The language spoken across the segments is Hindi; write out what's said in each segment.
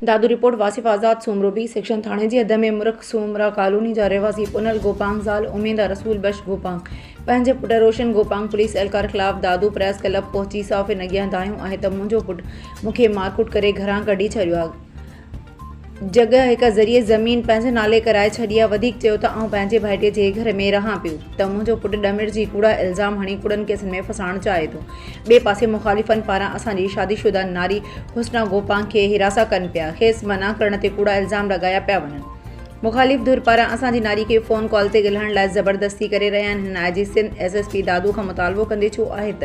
दादू रिपोर्ट वासिफ आज़ाद सूमरोबी सेक्शन थाने जी हद में मुरख सूमरा कॉलोनी जा रहवासी पुनल गोपांग ज़ाल उमेदा रसूल बश गोपांग पंहिंजे पुट रोशन गोपांग पुलिस एहलकार ख़िलाफ़ दादू प्रेस क्लब पहुची साफ़ अॻियां दायूं आहे त मुंहिंजो पुटु मूंखे मारकुट करे घरां कढी छॾियो आहे। जॻह हिक ज़रिए ज़मीन पंहिंजे नाले कराए छॾी आहे। वधीक चयो त आउं पंहिंजे भाइटे जे घर में रहां पियो त मुंहिंजो पुटु ॾमिर जी कूड़ा इल्ज़ाम हणी कूड़नि केसनि में फसाइणु चाहे थो। ॿिए पासे मुख़ालिफ़नि पारां असांजी शादीशुदा नारी हुस्ना गोपांग खे हिरासा कनि पिया। खेसि मना करण ते कूड़ा इल्ज़ाम लॻाया पिया वञनि। मुख़ालिफ़ धुर पारां असांजी नारी खे फ़ोन कॉल ते ॻाल्हाइण लाइ ज़बरदस्ती करे रहिया आहिनि। हिन आई सिंध SSP दादू खां मुतालबो कंदे चयो आहे त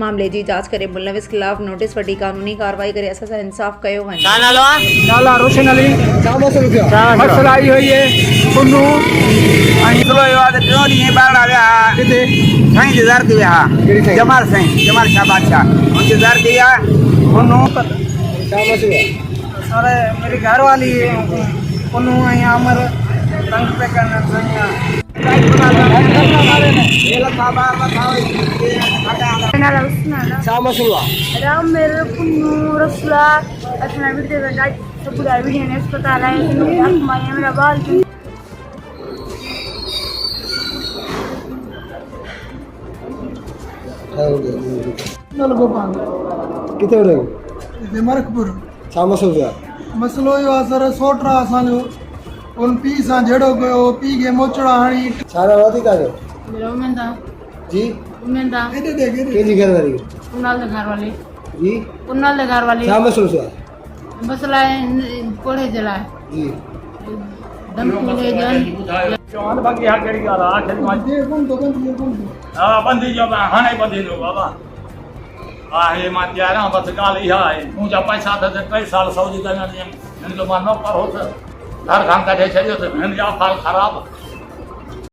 मामले जी जांच करे मुलविस ख़िलाफ़ नोटिस वठी कानूनी कार्रवाई करे असां सां इंसाफ़ कयो वञे। नाला रोशन अली मसला इहो ई आहे पुन्नू मसलो इहो आहे त टियों ॾींहुं ॿाहिरि विया किथे साईं जे दर ते विया जमाल साईं जमाल शाह बादशाह उनके दर ते विया पुन्नू छा मसलो आहे? अरे मेरी घरवाली पुन्नू यहाँ अमर तंग पे करना छा मसलो आहे? राम मेरे पुन्नू रसला असना वीडियो का गाइड सब पूरा वीडियो ने अस्पताल है माया मेरा बाल नल गोपाल किथे रहो? इते मरकपुर छा मसलो आहे? मसलो इहो आहे सर सोटरा असांजो उन पीउ सां जहिड़ो कयो पीउ खे मोचड़ा हणी छा नालो आहे तव्हांजो? मेरा उमेदा जी उमेदा कंहिंजी घरवारी? कुनाल घर वाली जी कुनाल घर वाली छा मसलो आहे? मसला कोड़े जला जी दम कोड़े जन चौहान बाकी हाँ कड़ी गाल आखिर में दे कोन तो हाँ बंदी जो हाँ नहीं बंदी लो बाबा हाँ ये मान जा रहा बस गाल यह है मुझे पैसा दे 3 साल सऊदी करना इनको मानो पर हो घर खान का छे तो हिन जा फाल खराब